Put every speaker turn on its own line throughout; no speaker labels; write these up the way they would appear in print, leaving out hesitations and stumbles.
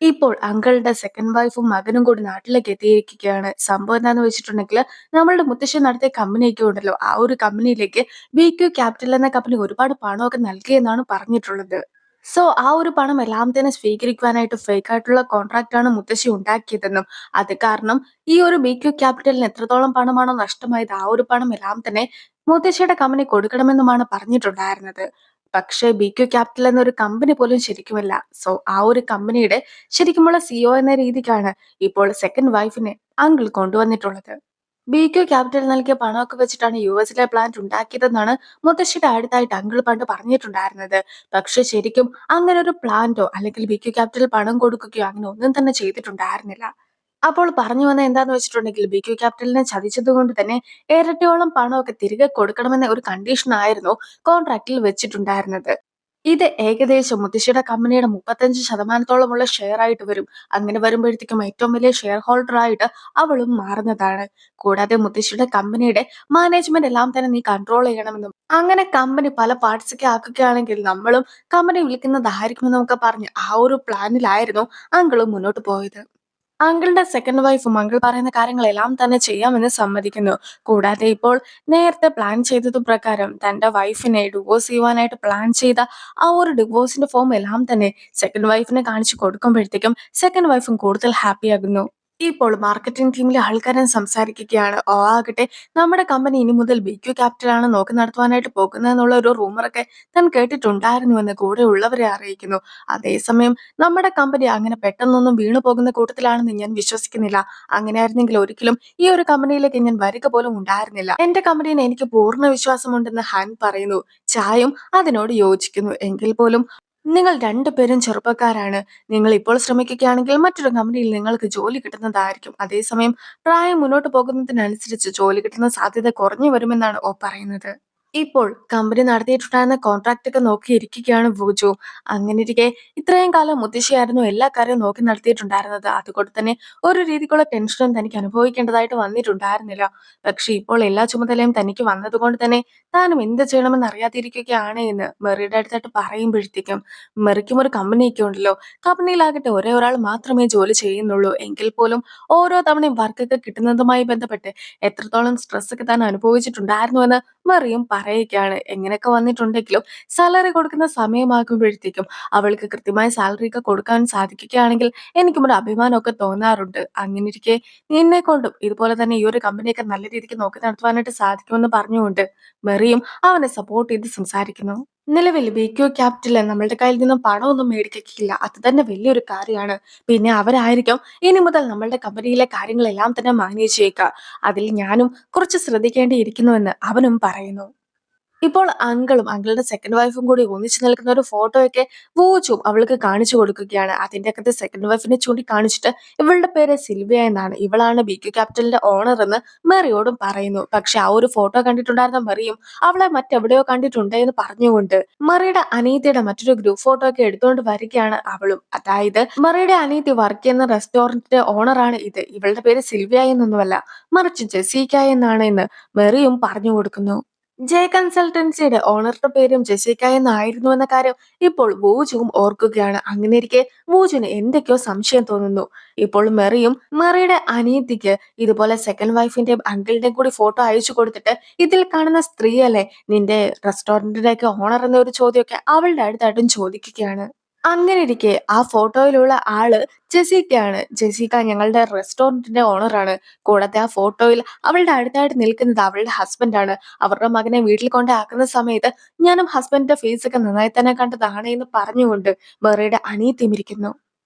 ഇപ്പോൾ അങ്കിളുടെ സെക്കൻഡ് വൈഫും മകനും കൂടി നാട്ടിലേക്ക് എത്തിയിരിക്കുകയാണ്. സംഭവം എന്താന്ന് വെച്ചിട്ടുണ്ടെങ്കിൽ നമ്മളുടെ മുത്തശ്ശൻ നടത്തിയ കമ്പനിയൊക്കെ ഉണ്ടല്ലോ, ആ ഒരു കമ്പനിയിലേക്ക് BQ ക്യാപിറ്റൽ എന്ന കമ്പനി ഒരുപാട് പണമൊക്കെ നൽകിയെന്നാണ് പറഞ്ഞിട്ടുള്ളത്. സോ ആ ഒരു പണം എല്ലാം തന്നെ സ്വീകരിക്കുവാനായിട്ട് ഫേക്ക് ആയിട്ടുള്ള കോൺട്രാക്റ്റ് ആണ് മുത്തശ്ശി ഉണ്ടാക്കിയതെന്നും അത് കാരണം ഈ ഒരു BQ ക്യാപിറ്റലിന് എത്രത്തോളം പണമാണോ നഷ്ടമായത് ആ ഒരു പണം എല്ലാം തന്നെ മുത്തശ്ശിയുടെ കമ്പനി കൊടുക്കണമെന്നുമാണ് പറഞ്ഞിട്ടുണ്ടായിരുന്നത്. പക്ഷേ BQ ക്യാപിറ്റൽ എന്നൊരു കമ്പനി പോലും ശരിക്കുമല്ല. സോ ആ ഒരു കമ്പനിയുടെ ശരിക്കുമുള്ള CEO എന്ന രീതിക്കാണ് ഇപ്പോൾ സെക്കൻഡ് വൈഫിനെ അങ്കിൾ കൊണ്ടുവന്നിട്ടുള്ളത്. BQ ക്യാപിറ്റൽ നൽകിയ പണമൊക്കെ വെച്ചിട്ടാണ് US പ്ലാന്റ് ഉണ്ടാക്കിയതെന്നാണ് മുത്തശ്ശിയുടെ അടുത്തായിട്ട് അങ്കിൾ പണ്ട് പറഞ്ഞിട്ടുണ്ടായിരുന്നത്. പക്ഷെ ശരിക്കും അങ്ങനെ ഒരു പ്ലാന്റോ അല്ലെങ്കിൽ BQ ക്യാപിറ്റൽ പണം കൊടുക്കുകയോ അങ്ങനെ ഒന്നും തന്നെ ചെയ്തിട്ടുണ്ടായിരുന്നില്ല. അപ്പോൾ പറഞ്ഞു വന്ന എന്താന്ന് വെച്ചിട്ടുണ്ടെങ്കിൽ BQ ക്യാപിറ്റലിനെ ചതിച്ചത് കൊണ്ട് തന്നെ ഇരട്ടിയോളം പണമൊക്കെ തിരികെ കൊടുക്കണമെന്ന ഒരു കണ്ടീഷൻ ആയിരുന്നു കോൺട്രാക്റ്റിൽ വെച്ചിട്ടുണ്ടായിരുന്നത്. ഇത് ഏകദേശം മുത്തശ്ശിയുടെ കമ്പനിയുടെ 35% ഷെയർ ആയിട്ട് വരും. അങ്ങനെ വരുമ്പോഴത്തേക്കും ഏറ്റവും വലിയ ഷെയർ ഹോൾഡർ ആയിട്ട് അവളും മാറുന്നതാണ്. കൂടാതെ മുത്തശ്ശിയുടെ കമ്പനിയുടെ മാനേജ്മെന്റ് എല്ലാം തന്നെ നീ കൺട്രോൾ ചെയ്യണമെന്നും അങ്ങനെ കമ്പനി പല പാർട്സ് ഒക്കെ ആക്കുകയാണെങ്കിൽ നമ്മളും കമ്പനി വിളിക്കുന്നതായിരിക്കുമെന്നൊക്കെ പറഞ്ഞ് ആ ഒരു പ്ലാനിലായിരുന്നു അങ്കിളും മുന്നോട്ട് പോയത്. അങ്കിളുടെ സെക്കൻഡ് വൈഫും അങ്കിൾ പറയുന്ന കാര്യങ്ങളെല്ലാം തന്നെ ചെയ്യാമെന്ന് സമ്മതിക്കുന്നു. കൂടാതെ ഇപ്പോൾ നേരത്തെ പ്ലാൻ ചെയ്തതു പ്രകാരം തന്റെ വൈഫിനെ ഡിവോഴ്സ് ചെയ്യുവാനായിട്ട് പ്ലാൻ ചെയ്ത ആ ഒരു ഡിവോഴ്സിന്റെ ഫോം എല്ലാം തന്നെ സെക്കൻഡ് വൈഫിനെ കാണിച്ചു കൊടുക്കുമ്പോഴത്തേക്കും സെക്കൻഡ് വൈഫും കൂടുതൽ ഹാപ്പി ആകുന്നു. ഇപ്പോൾ മാർക്കറ്റിംഗ് ടീമിലെ ആൾക്കാരൻ സംസാരിക്കുകയാണ്. ആകട്ടെ നമ്മുടെ കമ്പനി ഇനി മുതൽ BQ ക്യാപിറ്റൽ ആണ് നോക്കി നടത്തുവാനായിട്ട് പോകുന്നതെന്നുള്ള ഒരു റൂമറൊക്കെ താൻ കേട്ടിട്ടുണ്ടായിരുന്നുവെന്ന് കൂടെ ഉള്ളവരെ അറിയിക്കുന്നു. അതേസമയം നമ്മുടെ കമ്പനി അങ്ങനെ പെട്ടെന്നൊന്നും വീണു പോകുന്ന കൂട്ടത്തിലാണെന്ന് ഞാൻ വിശ്വസിക്കുന്നില്ല. അങ്ങനെയായിരുന്നെങ്കിൽ ഒരിക്കലും ഈ ഒരു കമ്പനിയിലേക്ക് ഞാൻ വരിക പോലും ഉണ്ടായിരുന്നില്ല. എന്റെ കമ്പനിയിൽ എനിക്ക് പൂർണ്ണ വിശ്വാസമുണ്ടെന്ന് ഹാൻ പറയുന്നു. ചായും അതിനോട് യോജിക്കുന്നു. എങ്കിൽ പോലും നിങ്ങൾ രണ്ടുപേരും ചെറുപ്പക്കാരാണ്. നിങ്ങൾ ഇപ്പോൾ ശ്രമിക്കുകയാണെങ്കിൽ മറ്റൊരു കമ്പനിയിൽ നിങ്ങൾക്ക് ജോലി കിട്ടുന്നതായിരിക്കും. അതേസമയം പ്രായം മുന്നോട്ട് പോകുന്നതിനനുസരിച്ച് ജോലി കിട്ടുന്ന സാധ്യത കുറഞ്ഞു വരുമെന്നാണ് പറയുന്നത്. ഇപ്പോൾ കമ്പനി നടത്തിയിട്ടുണ്ടായിരുന്ന കോൺട്രാക്ട് ഒക്കെ നോക്കിയിരിക്കുകയാണ് വൂജു. അങ്ങനെയിരിക്കെ ഇത്രയും കാലം മുത്തശ്ശിയായിരുന്നു എല്ലാ കാര്യവും നോക്കി നടത്തിയിട്ടുണ്ടായിരുന്നത്. അതുകൊണ്ട് തന്നെ ഒരു രീതിക്കുള്ള ടെൻഷനും തനിക്ക് അനുഭവിക്കേണ്ടതായിട്ട് വന്നിട്ടുണ്ടായിരുന്നില്ല. പക്ഷെ ഇപ്പോൾ എല്ലാ ചുമതലയും തനിക്ക് വന്നതുകൊണ്ട് തന്നെ താനും എന്ത് ചെയ്യണമെന്ന് അറിയാതിരിക്കുകയാണ് എന്ന് മെറിയുടെ അടുത്തായിട്ട് പറയുമ്പോഴത്തേക്കും മെറിക്കും ഒരു കമ്പനിയൊക്കെ ഉണ്ടല്ലോ. കമ്പനിയിലാകട്ടെ ഒരേ ഒരാൾ മാത്രമേ ജോലി ചെയ്യുന്നുള്ളൂ. എങ്കിൽ പോലും ഓരോ തവണയും വർക്കൊക്കെ കിട്ടുന്നതുമായി ബന്ധപ്പെട്ട് എത്രത്തോളം സ്ട്രെസ് ഒക്കെ താൻ അനുഭവിച്ചിട്ടുണ്ടായിരുന്നു എന്ന് മറിയും പറയുകയാണ്. എങ്ങനെയൊക്കെ വന്നിട്ടുണ്ടെങ്കിലും സാലറി കൊടുക്കുന്ന സമയമാകുമ്പോഴത്തേക്കും അവൾക്ക് കൃത്യമായ സാലറി ഒക്കെ കൊടുക്കാൻ സാധിക്കുകയാണെങ്കിൽ എനിക്കും ഒരു അഭിമാനമൊക്കെ തോന്നാറുണ്ട്. അങ്ങനെയിരിക്കെ നിന്നെ കൊണ്ടും ഇതുപോലെ തന്നെ ഈ ഒരു കമ്പനിയൊക്കെ നല്ല രീതിക്ക് നോക്കി നടത്തുവാനായിട്ട് സാധിക്കുമെന്ന് പറഞ്ഞുകൊണ്ട് മെറിയും അവനെ സപ്പോർട്ട് ചെയ്ത് സംസാരിക്കുന്നു. നിലവിൽ BQ ക്യാപിറ്റൽ നമ്മളുടെ കയ്യിൽ നിന്നും പണമൊന്നും മേടിക്കില്ല. അത് തന്നെ വലിയൊരു കാര്യമാണ്. പിന്നെ അവരായിരിക്കും ഇനി മുതൽ നമ്മളുടെ കമ്പനിയിലെ കാര്യങ്ങളെല്ലാം തന്നെ മാനേജ് ചെയ്യുക. അതിൽ ഞാനും കുറച്ച് ശ്രദ്ധിക്കേണ്ടിയിരിക്കുന്നുവെന്ന് അവനും പറയുന്നു. ഇപ്പോൾ അങ്കിളുടെ സെക്കൻഡ് വൈഫും കൂടി ഒന്നിച്ചു നിൽക്കുന്ന ഒരു ഫോട്ടോയൊക്കെ വൂച്ചും അവൾക്ക് കാണിച്ചു കൊടുക്കുകയാണ്. അതിന്റെ അകത്ത് സെക്കൻഡ് വൈഫിനെ ചൂണ്ടിക്കാണിച്ചിട്ട് ഇവളുടെ പേര് സിൽവിയ എന്നാണ്. ഇവളാണ് BQ ക്യാപിറ്റലിന്റെ ഓണർ എന്ന് മെറിയോടും പറയുന്നു. പക്ഷെ ആ ഒരു ഫോട്ടോ കണ്ടിട്ടുണ്ടായിരുന്ന മെറിയും അവളെ മറ്റെവിടെയോ കണ്ടിട്ടുണ്ട് എന്ന് പറഞ്ഞുകൊണ്ട് മറിയുടെ അനീതിയുടെ മറ്റൊരു ഗ്രൂപ്പ് ഫോട്ടോ ഒക്കെ എടുത്തുകൊണ്ട് വരികയാണ് അവളും. അതായത് മറിയുടെ അനീതി വർക്ക് ചെയ്യുന്ന റെസ്റ്റോറന്റിന്റെ ഓണറാണ് ഇത്. ഇവളുടെ പേര് സിൽവിയ എന്നൊന്നുമല്ല, മറിച്ച് ജെസീക്ക എന്നാണ് എന്ന് മെറിയും പറഞ്ഞു കൊടുക്കുന്നു. ജെ കൺസൾട്ടൻസിയുടെ ഓണറുടെ പേരും ജെസിക്ക എന്നായിരുന്നു എന്ന കാര്യം ഇപ്പോൾ വൂജുവും ഓർക്കുകയാണ്. അങ്ങനെയിരിക്കെ വൂജുവിന് എന്തൊക്കെയോ സംശയം തോന്നുന്നു. ഇപ്പോൾ മെറിയുടെ അനിയത്തിക്ക് ഇതുപോലെ സെക്കൻഡ് വൈഫിന്റെയും അങ്കിളിന്റെയും കൂടി ഫോട്ടോ അയച്ചു കൊടുത്തിട്ട് ഇതിൽ കാണുന്ന സ്ത്രീയല്ലേ നിന്റെ റെസ്റ്റോറന്റിന്റെ ഒക്കെ ഓണർ എന്ന ഒരു ചോദ്യമൊക്കെ അവളുടെ അടുത്തായിട്ടും ചോദിക്കുകയാണ്. അങ്ങനെയിരിക്കെ ആ ഫോട്ടോയിലുള്ള ആള് ജെസിക്കയാണ്. ജെസിക്ക ഞങ്ങളുടെ റെസ്റ്റോറന്റിന്റെ ഓണറാണ്. കൂടാതെ ആ ഫോട്ടോയിൽ അവളുടെ അടുത്തായിട്ട് നിൽക്കുന്നത് അവളുടെ ഹസ്ബൻഡാണ്. അവരുടെ മകനെ വീട്ടിൽ കൊണ്ടാക്കുന്ന സമയത്ത് ഞാനും ഹസ്ബൻഡിന്റെ ഫേസ് ഒക്കെ നന്നായി തന്നെ കണ്ടതാണ് എന്ന് പറഞ്ഞുകൊണ്ട് മെറിയുടെ അനിയത്തിയും ഇരിക്കുന്നു.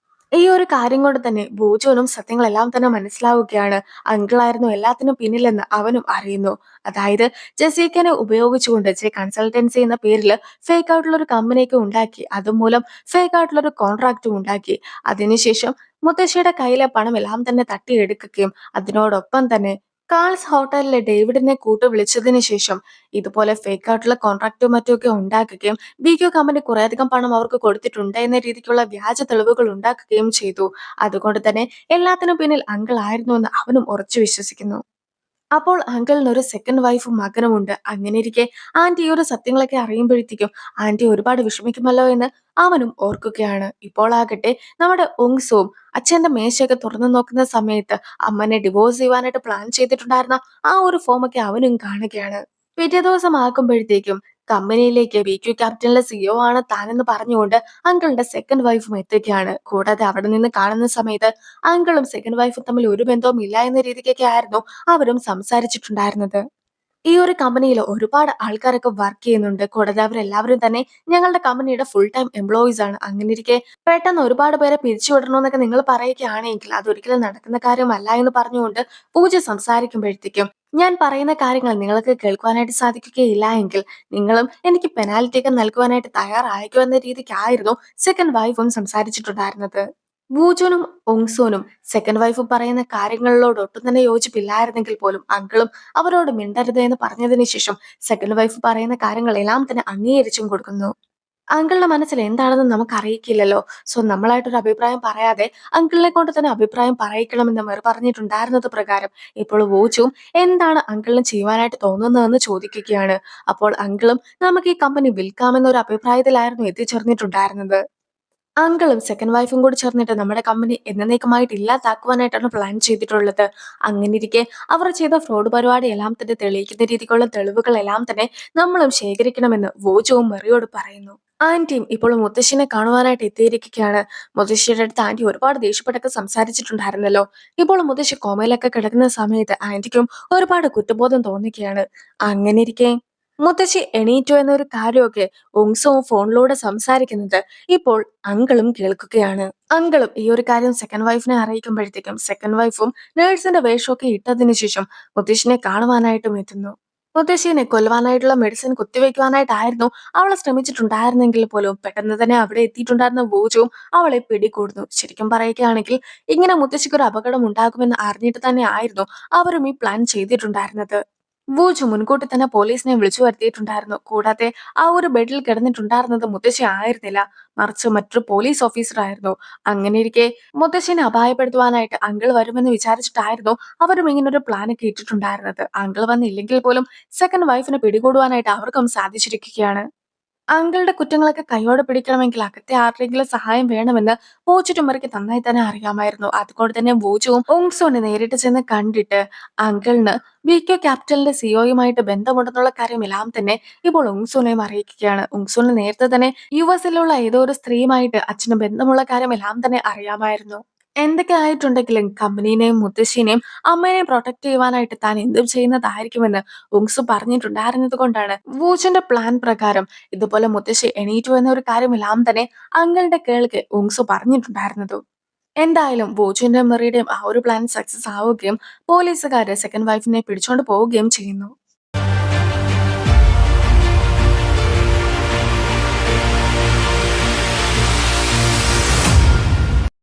ഈ ഒരു കാര്യം കൊണ്ട് തന്നെ ബോജോനും സത്യങ്ങളെല്ലാം തന്നെ മനസ്സിലാവുകയാണ്. അങ്കിളായിരുന്നു എല്ലാത്തിനും പിന്നിലെന്ന് അവനും അറിയുന്നു. അതായത് ജെസീക്കനെ ഉപയോഗിച്ചുകൊണ്ട് ജെ കൺസൾട്ടൻസി എന്ന പേരിൽ ഫേക്ക് ആയിട്ടുള്ള ഒരു കമ്പനിയൊക്കെ ഉണ്ടാക്കി. അതുമൂലം ഫേക്ക് ആയിട്ടുള്ള ഒരു കോൺട്രാക്റ്റും ഉണ്ടാക്കി. അതിനുശേഷം മുത്തശ്ശിയുടെ കയ്യിലെ പണം എല്ലാം തന്നെ തട്ടിയെടുക്കുകയും അതിനോടൊപ്പം തന്നെ കാൾസ് ഹോട്ടലിലെ ഡേവിഡിനെ കൂട്ടു വിളിച്ചതിന് ശേഷം ഇതുപോലെ ഫേക്ക് ആയിട്ടുള്ള കോൺട്രാക്റ്റും മറ്റുമൊക്കെ ഉണ്ടാക്കുകയും BQ കമ്പനി കുറേയധികം പണം അവർക്ക് കൊടുത്തിട്ടുണ്ട് എന്ന രീതിക്കുള്ള വ്യാജ തെളിവുകൾ ഉണ്ടാക്കുകയും ചെയ്തു. അതുകൊണ്ട് തന്നെ എല്ലാത്തിനും പിന്നിൽ അങ്കിൾ ആയിരുന്നു എന്ന് അവനും ഉറച്ചു വിശ്വസിക്കുന്നു. അപ്പോൾ അങ്കിളിന് ഒരു സെക്കൻഡ് വൈഫും മകനുമുണ്ട്. അങ്ങനെയിരിക്കെ ആന്റി ഈ ഒരു സത്യങ്ങളൊക്കെ അറിയുമ്പോഴത്തേക്കും ആന്റി ഒരുപാട് വിഷമിക്കുമല്ലോ എന്ന് അവനും ഓർക്കുകയാണ്. ഇപ്പോൾ ആകട്ടെ നമ്മുടെ ഉങ്സുവും അച്ഛന്റെ മേശയൊക്കെ തുറന്നു നോക്കുന്ന സമയത്ത് അമ്മനെ ഡിവോഴ്സ് ചെയ്യുവാനായിട്ട് പ്ലാൻ ചെയ്തിട്ടുണ്ടായിരുന്ന ആ ഒരു ഫോമൊക്കെ അവനും കാണുകയാണ്. പിറ്റേ ദിവസം ആക്കുമ്പോഴത്തേക്കും കമ്പനിയിലേക്ക് BQ ക്യാപിറ്റലിന്റെ CEO ആണ് താനെന്ന് പറഞ്ഞുകൊണ്ട് അങ്കിളിന്റെ സെക്കൻഡ് വൈഫും എത്തുകയാണ്. കൂടാതെ അവിടെ നിന്ന് കാണുന്ന സമയത്ത് അങ്കിളും സെക്കൻഡ് വൈഫും തമ്മിൽ ഒരു ബന്ധവും ഇല്ല എന്ന രീതിക്കൊക്കെ ആയിരുന്നു അവരും സംസാരിച്ചിട്ടുണ്ടായിരുന്നത്. ഈ ഒരു കമ്പനിയിൽ ഒരുപാട് ആൾക്കാരൊക്കെ വർക്ക് ചെയ്യുന്നുണ്ട്. കൂടാതെ അവരെല്ലാവരും തന്നെ ഞങ്ങളുടെ കമ്പനിയുടെ ഫുൾ ടൈം എംപ്ലോയീസ് ആണ്. അങ്ങനെയിരിക്കെ പെട്ടെന്ന് ഒരുപാട് പേരെ പിരിച്ചുവിടണമെന്നൊക്കെ നിങ്ങൾ പറയുകയാണെങ്കിൽ അതൊരിക്കലും നടക്കുന്ന കാര്യമല്ല എന്ന് പറഞ്ഞുകൊണ്ട് പൂജ സംസാരിക്കുമ്പോഴത്തേക്കും ഞാൻ പറയുന്ന കാര്യങ്ങൾ നിങ്ങൾക്ക് കേൾക്കുവാനായിട്ട് സാധിക്കുകയില്ല എങ്കിൽ നിങ്ങളും എനിക്ക് പെനാൽറ്റി ഒക്കെ നൽകുവാനായിട്ട് തയ്യാറായിക്കോ എന്ന രീതിക്കായിരുന്നു സെക്കൻഡ് വൈഫും സംസാരിച്ചിട്ടുണ്ടായിരുന്നത്. വൂജുനും ഒങ്സോനും സെക്കൻഡ് വൈഫ് പറയുന്ന കാര്യങ്ങളിലോട് ഒട്ടും തന്നെ യോജിപ്പില്ലായിരുന്നെങ്കിൽ പോലും അങ്കിളും അവരോട് മിണ്ടരുത് എന്ന് പറഞ്ഞതിന് ശേഷം സെക്കൻഡ് വൈഫ് പറയുന്ന കാര്യങ്ങളെല്ലാം തന്നെ അംഗീകരിച്ചും കൊടുക്കുന്നു. അങ്കിളുടെ മനസ്സിൽ എന്താണെന്ന് നമുക്ക് അറിയിക്കില്ലല്ലോ. സോ നമ്മളായിട്ടൊരു അഭിപ്രായം പറയാതെ അങ്കിളിനെ കൊണ്ട് തന്നെ അഭിപ്രായം പറയിക്കണമെന്ന് മെർ പറഞ്ഞിട്ടുണ്ടായിരുന്നത് പ്രകാരം ഇപ്പോൾ വോച്ചും എന്താണ് അങ്കിളിന് ചെയ്യുവാനായിട്ട് തോന്നുന്നതെന്ന് ചോദിക്കുകയാണ്. അപ്പോൾ അങ്കിളും നമുക്ക് ഈ കമ്പനി വിൽക്കാമെന്ന ഒരു അഭിപ്രായത്തിലായിരുന്നു എത്തിച്ചേർന്നിട്ടുണ്ടായിരുന്നത്. അങ്കിളും സെക്കൻഡ് വൈഫും കൂടി ചേർന്നിട്ട് നമ്മുടെ കമ്പനി എന്നേക്കുമായിട്ട് ഇല്ലാതാക്കുവാനായിട്ടാണ് പ്ലാൻ ചെയ്തിട്ടുള്ളത്. അങ്ങനെയിരിക്കെ അവർ ചെയ്ത ഫ്രോഡ് പരിപാടി എല്ലാം തന്നെ തെളിയിക്കുന്ന രീതിക്കുള്ള തെളിവുകളെല്ലാം തന്നെ നമ്മളും ശേഖരിക്കണമെന്ന് വോജുവും മെറിയോട് പറയുന്നു. ആന്റിയും ഇപ്പോൾ മുത്തശ്ശിനെ കാണുവാനായിട്ട് എത്തിയിരിക്കുകയാണ്. മുത്തശ്ശിയുടെ അടുത്ത് ആന്റി ഒരുപാട് ദേഷ്യപ്പെട്ടൊക്കെ സംസാരിച്ചിട്ടുണ്ടായിരുന്നല്ലോ. ഇപ്പോൾ മുത്തശ്ശി കോമയിലൊക്കെ കിടക്കുന്ന സമയത്ത് ആന്റിക്കും ഒരുപാട് കുറ്റബോധം തോന്നുകയാണ്. അങ്ങനെയിരിക്കെ മുത്തശ്ശി എണീറ്റോ എന്നൊരു കാര്യമൊക്കെ ഉങ്സവും ഫോണിലൂടെ സംസാരിക്കുന്നത് ഇപ്പോൾ അങ്കിളും കേൾക്കുകയാണ്. അങ്കിളും ഈ ഒരു കാര്യം സെക്കൻഡ് വൈഫിനെ അറിയിക്കുമ്പോഴത്തേക്കും സെക്കൻഡ് വൈഫും നേഴ്സിന്റെ വേഷമൊക്കെ ഇട്ടതിനു ശേഷം മുത്തശ്ശിനെ കാണുവാനായിട്ടും എത്തുന്നു. മുത്തശ്ശിനെ കൊല്ലുവാനായിട്ടുള്ള മെഡിസിൻ കുത്തിവെക്കുവാനായിട്ടായിരുന്നു അവളെ ശ്രമിച്ചിട്ടുണ്ടായിരുന്നെങ്കിൽ പോലും പെട്ടെന്ന് തന്നെ അവിടെ എത്തിയിട്ടുണ്ടായിരുന്ന വോജുവും അവളെ പിടികൂടുന്നു. ശരിക്കും പറയുകയാണെങ്കിൽ ഇങ്ങനെ മുത്തശ്ശിക്ക് ഒരു അപകടം ഉണ്ടാകുമെന്ന് അറിഞ്ഞിട്ട് തന്നെ ആയിരുന്നു അവരും ഈ പ്ലാൻ ചെയ്തിട്ടുണ്ടായിരുന്നത്. വൂജു മുൻകൂട്ടി തന്നെ പോലീസിനെ വിളിച്ചു വരുത്തിയിട്ടുണ്ടായിരുന്നു. കൂടാതെ ആ ഒരു ബെഡിൽ കിടന്നിട്ടുണ്ടായിരുന്നത് മുത്തശ്ശി ആയിരുന്നില്ല, മറിച്ച് മറ്റൊരു പോലീസ് ഓഫീസർ ആയിരുന്നു. അങ്ങനെയിരിക്കെ മുത്തശ്ശിനെ അപായപ്പെടുത്തുവാനായിട്ട് അങ്കിൾ വരുമെന്ന് വിചാരിച്ചിട്ടായിരുന്നു അവരും ഇങ്ങനൊരു പ്ലാനൊക്കെ ഇട്ടിട്ടുണ്ടായിരുന്നത്. അങ്കിൾ വന്നില്ലെങ്കിൽ പോലും സെക്കൻഡ് വൈഫിനെ പിടികൂടുവാനായിട്ട് അവർക്കും സാധിച്ചിരിക്കുകയാണ്. അങ്കിളുടെ കുറ്റങ്ങളൊക്കെ കൈയോടെ പിടിക്കണമെങ്കിൽ അകത്തെ ആരുടെയെങ്കിലും സഹായം വേണമെന്ന് വോച്ചിറ്റുമ്മർക്ക് നന്നായി തന്നെ അറിയാമായിരുന്നു. അതുകൊണ്ട് തന്നെ വോച്ചുവും ഓങ്സോനെ നേരിട്ട് ചെന്ന് കണ്ടിട്ട് അങ്കിളിന് VQ ക്യാപിറ്റലിന്റെ സിഒയുമായിട്ട് ബന്ധമുണ്ടെന്നുള്ള കാര്യമെല്ലാം തന്നെ ഇപ്പോൾ ഉങ്സോനെയും അറിയിക്കുകയാണ്. ഉങ്സോന് നേരത്തെ തന്നെ US-ലുള്ള ഏതോ ഒരു സ്ത്രീയുമായിട്ട് അച്ഛന് ബന്ധമുള്ള കാര്യമെല്ലാം തന്നെ അറിയാമായിരുന്നു. എന്തൊക്കെ ആയിട്ടുണ്ടെങ്കിലും കമ്പനീനെയും മുത്തശ്ശിനെയും അമ്മേനെയും പ്രൊട്ടക്ട് ചെയ്യുവാനായിട്ട് താൻ എന്തും ചെയ്യുന്നതായിരിക്കുമെന്ന് ഉങ്സു പറഞ്ഞിട്ടുണ്ടായിരുന്നത് കൊണ്ടാണ് വൂച്ചിന്റെ പ്ലാൻ പ്രകാരം ഇതുപോലെ മുത്തശ്ശി എണീറ്റു എന്ന ഒരു കാര്യമെല്ലാം തന്നെ അങ്കിളുടെ കേൾക്ക് ഉങ്സു പറഞ്ഞിട്ടുണ്ടായിരുന്നത്. എന്തായാലും വോച്ചുവിന്റെയും മെറിയുടെയും ആ ഒരു പ്ലാൻ സക്സസ് ആവുകയും പോലീസുകാര് സെക്കൻഡ് വൈഫിനെ പിടിച്ചോണ്ട് പോവുകയും ചെയ്യുന്നു.